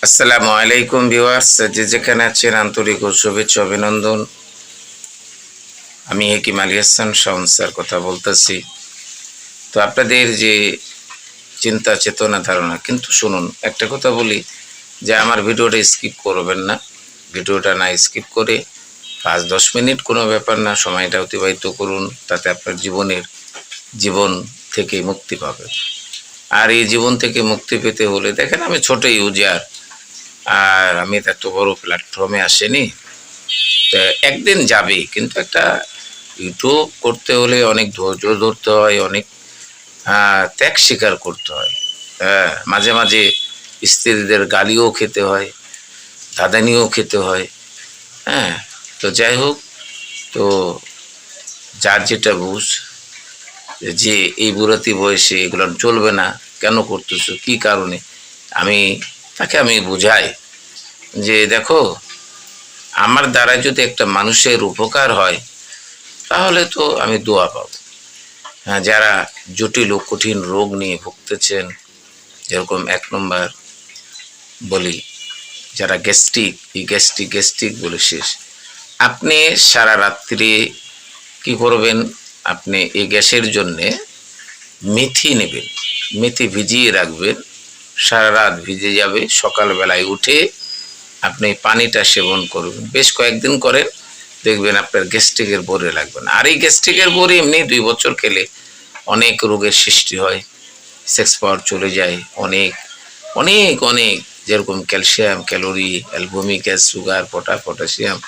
আসসালামু আলাইকুম ভিউয়ার্স, যে যেখানে আছেন আন্তরিক ও শুভেচ্ছা অভিনন্দন। আমি হেকিম আলী হাসান শাওন স্যার কথা বলতেছি। তো আপনাদের যে চিন্তা চেতনা ধারণা, কিন্তু শুনুন একটা কথা বলি যে আমার ভিডিওটা স্কিপ করবেন না। ভিডিওটা না স্কিপ করে 5-10 মিনিট কোনো ব্যাপার না, সময়টা অতিবাহিত করুন, তাতে আপনার জীবন থেকে মুক্তি পাবেন। আর এই জীবন থেকে মুক্তি পেতে হলে দেখেন, আমি ছোট ইউজার, আর আমি এত বড় প্ল্যাটফর্মে আসেনি। তো একদিন যাবে, কিন্তু একটা ইউটিউব করতে হলে অনেক ধৈর্য ধরতে হয়, অনেক ত্যাগ স্বীকার করতে হয়। হ্যাঁ, মাঝে মাঝে স্ত্রীদের গালিও খেতে হয়, দাদানিও খেতে হয়। হ্যাঁ, তো যাই হোক, তো যার যেটা বুঝ, যে এই বুড়াতি বয়সে এগুলো চলবে না, কেন করতেছো, কি কারণে, আমি আমি বুঝাই যে দেখো, আমার দ্বারা যদি একটা মানুষের উপকার হয় তাহলে তো আমি দোয়া পাবো। হ্যাঁ, যারা জটিল ও কঠিন রোগ নিয়ে ভুগতেছেন, যেরকম 1 নম্বর বলি, যারা গ্যাস্ট্রিক, এই গ্যাস্ট্রিক বলে শেষ। আপনি সারা রাত্রি কি করবেন, আপনি এই গ্যাসের জন্যে মেথি নেবেন, মেথি ভিজিয়ে রাখবেন, সারা রাত ভিজে যাবে, সকালবেলায় উঠে আপনি পানিটা সেবন করবেন, বেশ কয়েকদিন করেন, দেখবেন আপনার গ্যাস্ট্রিকের বড়ি লাগবে না। আর এই গ্যাস্ট্রিকের বড়ি এমনি 2 বছর খেলে অনেক রোগের সৃষ্টি হয়, সেক্স পাওয়ার চলে যায়, অনেক অনেক অনেক, যেরকম calcium, calorie, albumic acid, sugar, potassium,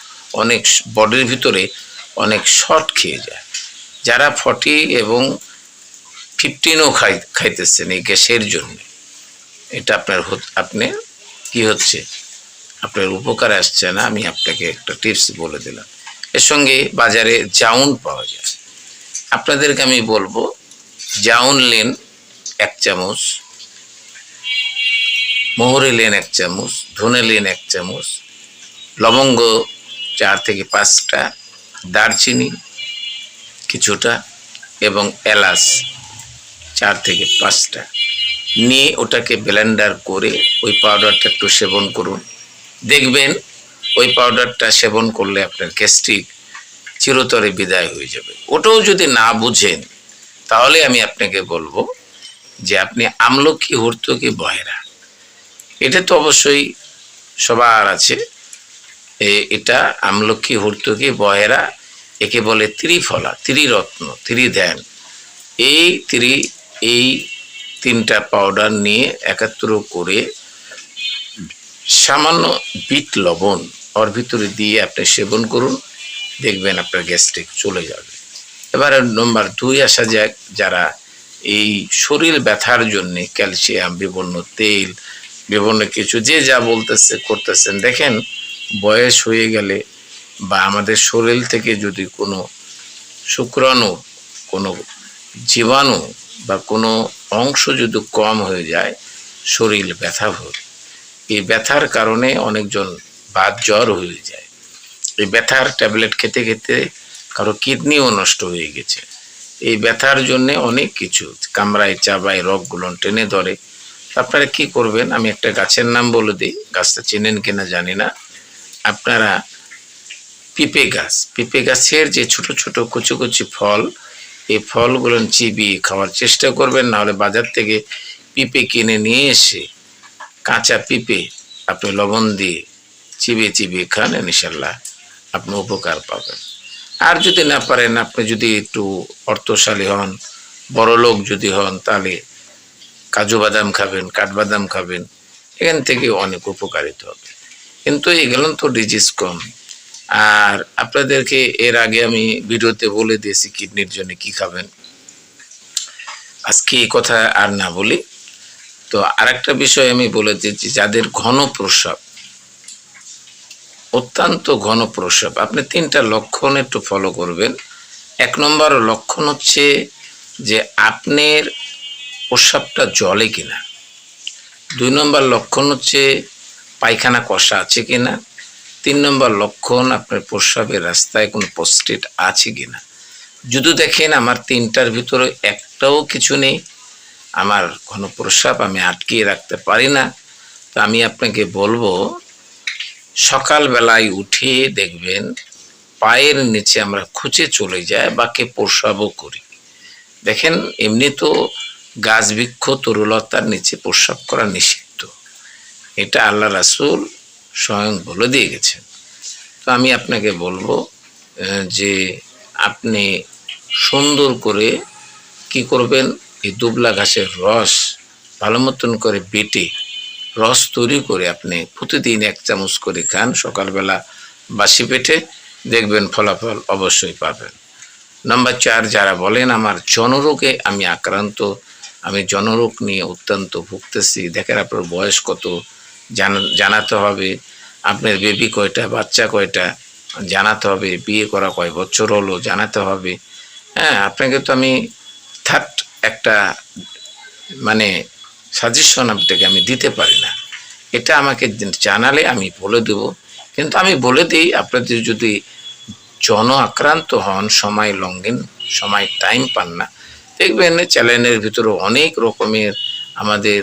অনেক বডির ভিতরে অনেক শর্ট খেয়ে যায়। যারা 40 এবং 15ও খাইতেছেন এই গ্যাসের জন্য, এটা আপনি কি হচ্ছে, আপনার উপকারে আসছে না। আমি আপনাকে একটা টিপস বলে দিলাম। এর সঙ্গে বাজারে জাউন পাওয়া যায়, আপনাদেরকে আমি বলবো জাউন লেন 1 চামচ, মোহরি লেন 1 চামচ, ধনে লেন 1 চামচ, লবঙ্গ 4 থেকে 5টা, দারচিনি কিছুটা, এবং এলাচ 4 থেকে 5টা নিয়ে ওটাকে ব্লেন্ডার করে ওই পাউডারটা একটু সেবন করুন। দেখবেন ওই পাউডারটা সেবন করলে আপনার গ্যাস্ট্রিক চিরতরে বিদায় হয়ে যাবে। ওটাও যদি না বুঝেন, তাহলে আমি আপনাকে বলবো যে আপনি আমলকি, হুর্তকি, বহেরা, এটা তো অবশ্যই সবার আছে। এটা আমলকি, হুর্তকি, বহেরা, একে বলে ত্রিফলা, ত্রিরত্ন, ত্রিধ্যান। এই 3টা পাউডার নিয়ে একাত্র করে সামান্য বিট লবণ ওর ভিতরে দিয়ে আপনি সেবন করুন, দেখবেন আপনার গ্যাস্ট্রিক চলে যাবে। এবার নম্বর 2 আসা যাক, যারা এই শরীর ব্যথার জন্য ক্যালসিয়াম, বিভিন্ন তেল, বিভিন্ন কিছু যে যা বলতেছে করতেছেন, দেখেন বয়স হয়ে গেলে বা আমাদের শরীর থেকে যদি কোনো শুক্রাণু, কোনো জীবাণু বা কোনো অংশ যদি কম হয়ে যায়, শরীর ব্যথা হয়। এই ব্যথার কারণে অনেকজন বাত জ্বর হয়ে যায়। এই ব্যথার ট্যাবলেট খেতে খেতে কারো কিডনিও নষ্ট হয়ে গেছে। এই ব্যথার জন্যে অনেক কিছু কামড়ায়, চাবায়, রগগুলো টেনে ধরে। আপনারা কি করবেন, আমি একটা গাছের নাম বলে দিই, গাছটা চেনেন কিনা জানি না। আপনারা পেঁপে গাছের যে ছোট ছোট কচি কচি ফল, এই ফলগুলো চিবিয়ে খাওয়ার চেষ্টা করবেন। নাহলে বাজার থেকে পেঁপে কিনে নিয়ে এসে, কাঁচা পেঁপে আপনি লবণ দিয়ে চিবিয়ে চিবিয়ে খান, ইনশাল্লাহ আপনি উপকার পাবেন। আর যদি না পারেন, আপনি যদি একটু অর্থশালী হন, বড় লোক যদি হন, তাহলে কাজু বাদাম খাবেন, কাঠবাদাম খাবেন, এখান থেকে অনেক উপকারিত হবে। কিন্তু এগুলো তো ডিজিজ কম। আর আপনাদেরকে এর আগে আমি ভিডিওতে বলে দিয়েছি কিডনির জন্য কি খাবেন, আজকে এই কথা আর না বলি। তো আরেকটা বিষয় আমি বলে দিচ্ছি, যাদের ঘন প্রস্রাব, অত্যন্ত ঘন প্রস্রাব, আপনি 3টা লক্ষণ একটু ফলো করবেন। 1 নম্বর লক্ষণ হচ্ছে যে আপনার প্রস্রাবটা জলে কিনা। 2 নম্বর লক্ষণ হচ্ছে পায়খানা কষা আছে কিনা। 3 নম্বর লক্ষণ আপনার প্রস্রাবের রাস্তায় কোনো পোস্টেট আছে কিনা। যদি দেখেন আমার 3টার ভিতরে একটাও কিছু নেই, আমার ঘন প্রস্রাব আমি আটকিয়ে রাখতে পারি না, তো আমি আপনাকে বলবো সকালবেলায় উঠে দেখবেন পায়ের নিচে আমরা খুঁচে চলে যায় বা কে প্রস্রাবও করি। দেখেন এমনি তো গাছ বৃক্ষ তরুলতার নিচে প্রস্রাব করা নিষিদ্ধ, এটা আল্লাহ রাসূল স্বয়ং বলে দিয়ে গেছেন। তো আমি আপনাকে বলবো যে আপনি সুন্দর করে কি করবেন, এই দুবলা ঘাসের রস ভালো মতন করে বেটে রস তৈরি করে আপনি প্রতিদিন 1 চামচ করে খান সকালবেলা বাসি পেটে, দেখবেন ফলাফল অবশ্যই পাবেন। নাম্বার 4, যারা বলেন আমার জনরোগে আমি আক্রান্ত, আমি জনরোগ নিয়ে অত্যন্ত ভুগতেছি, দেখেন আপনার বয়স কত জানাতে হবে, আপনার বেবি কয়টা, বাচ্চা কয়টা জানাতে হবে, বিয়ে করা কয় বছর হলো জানাতে হবে। হ্যাঁ, আপনাকে তো আমি থার্ড একটা মানে সাজেশন আপনাকে আমি দিতে পারি না, এটা আমাকে জানালে আমি বলে দেব। কিন্তু আমি বলে দিই আপনাদের যদি জন আক্রান্ত হন, সময় লঙ্ঘন, সময় টাইম পান না, দেখবেন চ্যানেলের ভিতরে অনেক রকমের আমাদের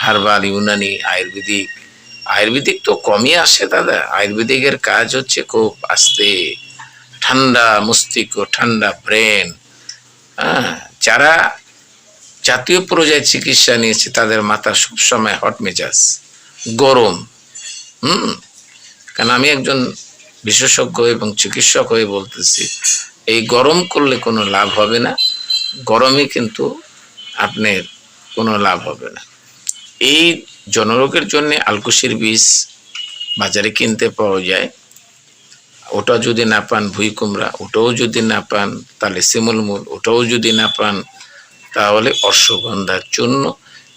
হার্বাল, ইউনানি, আয়ুর্বেদিক তো কমই আসে দাদা। আয়ুর্বেদিকের কাজ হচ্ছে খুব আস্তে, ঠান্ডা মস্তিষ্ক, ঠান্ডা ব্রেন। হ্যাঁ, যারা জাতীয় পর্যায়ে চিকিৎসা নিয়েছে তাদের মাথা সবসময় হট মেজাজ, গরম। কারণ আমি একজন বিশেষজ্ঞ এবং চিকিৎসক হয়ে বলতেছি, এই গরম করলে কোনো লাভ হবে না, গরমে কিন্তু আপনার কোনো লাভ হবে না। এই জনরোগের জন্য আলকুশির বীজ বাজারে কিনতে পাওয়া যায়, ওটা যদি না পান ভুঁই কুমড়া, ওটাও যদি না পান তাহলে শিমুলমূল, ওটাও যদি না পান তাহলে অশ্বগন্ধার চূর্ণ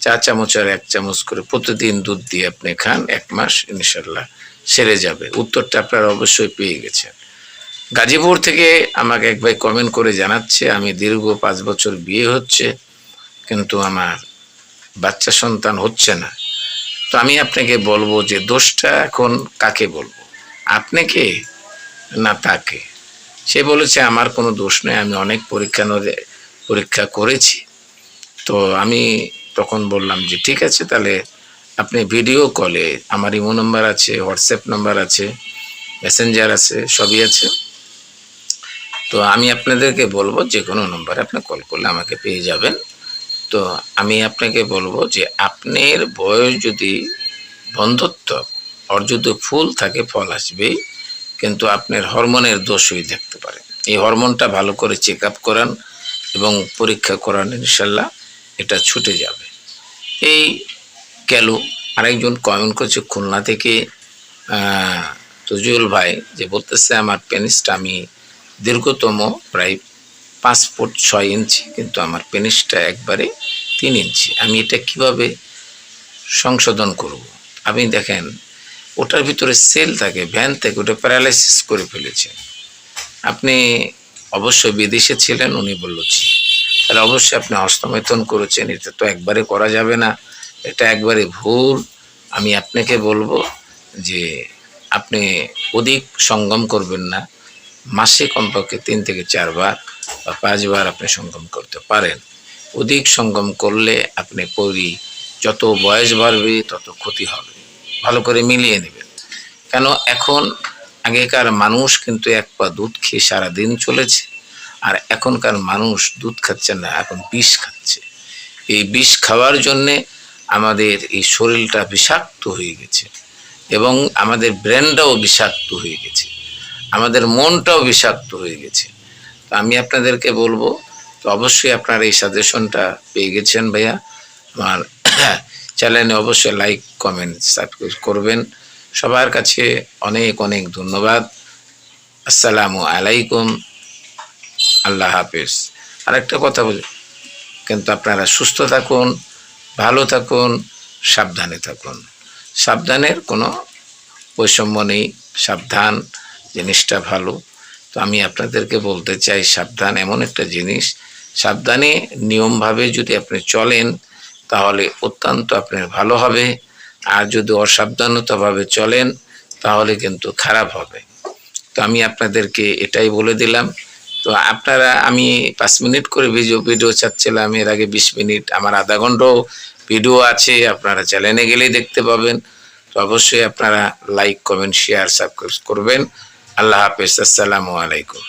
4 চামচ আর 1 চামচ করে প্রতিদিন দুধ দিয়ে আপনি খান, 1 মাস ইনশাল্লাহ সেরে যাবে। উত্তরটা আপনারা অবশ্যই পেয়ে গেছেন। গাজীপুর থেকে আমাকে এক ভাই কমেন্ট করে জানাচ্ছে, আমি দীর্ঘ 5 বছর বিয়ে হচ্ছে কিন্তু আমার বাচ্চা সন্তান হচ্ছে না। তো আমি আপনাকে বলবো যে দোষটা এখন কাকে বলবো, আপনাকে না তাকে? সে বলেছে আমার কোনো দোষ নেই, আমি অনেক পরীক্ষা করেছি। তো আমি তখন বললাম যে ঠিক আছে, তাহলে আপনি ভিডিও কলে, আমার ইমো নাম্বার আছে, হোয়াটসঅ্যাপ নাম্বার আছে, মেসেঞ্জার আছে, সবই আছে। তো আমি আপনাদেরকে বলবো যে কোনো নম্বরে আপনি কল করলে আমাকে পেয়ে যাবেন। তো আমি আপনাকে বলবো যে আপনার বয়স যদি বন্ধুত্ব ওর যদি ফুল থাকে ফল আসবেই, কিন্তু আপনার হরমোনের দোষই দেখতে পারে। এই হরমোনটা ভালো করে চেক আপ করান এবং পরীক্ষা করান, ইনশাল্লাহ এটা ছুটে যাবে। এই গেল। আরেকজন কমেন্ট করছে খুলনা থেকে তজুল ভাই, যে বলতেছে আমার পেনিসটা, আমি দীর্ঘতম প্রায় 5 ফুট 6 ইঞ্চি, কিন্তু আমার পেনিসটা একবারে 3 ইঞ্চি, আমি এটা কিভাবে সংশোধন করব? আপনি দেখেন ওটার ভিতরে সেল থাকে, ভ্যান থেকে ওটা প্যারালাইসিস করে ফেলেছে। আপনি অবশ্যই বিদেশে ছিলেন, উনি বলছি, তাহলে অবশ্যই আপনি হস্তমৈথুন করেছেন, এটা তো একবারে করা যাবে না, এটা একবারে ভুল। আমি আপনাকে বলবো যে আপনি অধিক সঙ্গম করবেন না, মাসে কমপক্ষে 3 থেকে 4 বার বা 5 বার আপনি সঙ্গম করতে পারেন। অধিক সঙ্গম করলে আপনি যত বয়স বাড়বে তত ক্ষতি হবে, ভালো করে মিলিয়ে নেবেন। কেন এখন আগেকার মানুষ কিন্তু 1 পা দুধ খেয়ে সারাদিন চলেছে, আর এখনকার মানুষ দুধ খাচ্ছে না, এখন বিষ খাচ্ছে। এই বিষ খাওয়ার জন্যে আমাদের এই শরীরটা বিষাক্ত হয়ে গেছে এবং আমাদের ব্রেনটাও বিষাক্ত হয়ে গেছে, আমাদের মনটাও বিষাক্ত হয়ে গেছে। তো আমি আপনাদেরকে বলবো, তো অবশ্যই আপনারা এই সাজেশনটা পেয়ে গেছেন ভাইয়া। আমার চ্যানেলে অবশ্যই লাইক, কমেন্ট, সাবস্ক্রাইব করবেন। সবার কাছে অনেক অনেক ধন্যবাদ। আসসালামু আলাইকুম, আল্লাহ হাফেজ। আরেকটা কথা বলি, কিন্তু আপনারা সুস্থ থাকুন, ভালো থাকুন, সাবধানে থাকুন। সাবধানের কোনো বৈষম্য নেই, সাবধান জিনিসটা ভালো। তো আমি আপনাদেরকে বলতে চাই, সাবধান এমন একটা জিনিস, সাবধানে নিয়মভাবে যদি আপনি চলেন তাহলে অত্যন্ত আপনার ভালো হবে, আর যদি অসাবধানতাভাবে চলেন তাহলে কিন্তু খারাপ হবে। তো আমি আপনাদেরকে এটাই বলে দিলাম। তো আপনারা, আমি 5 মিনিট করে ভিডিও চাচ্ছিলাম, এর আগে 20 মিনিট, আমার আধা ঘন্টাও ভিডিও আছে, আপনারা চ্যানেলে গেলেই দেখতে পাবেন। তো অবশ্যই আপনারা লাইক, কমেন্ট, শেয়ার, সাবস্ক্রাইব করবেন। আল্লাহ হাফেজ। আসসালামু আলাইকুম।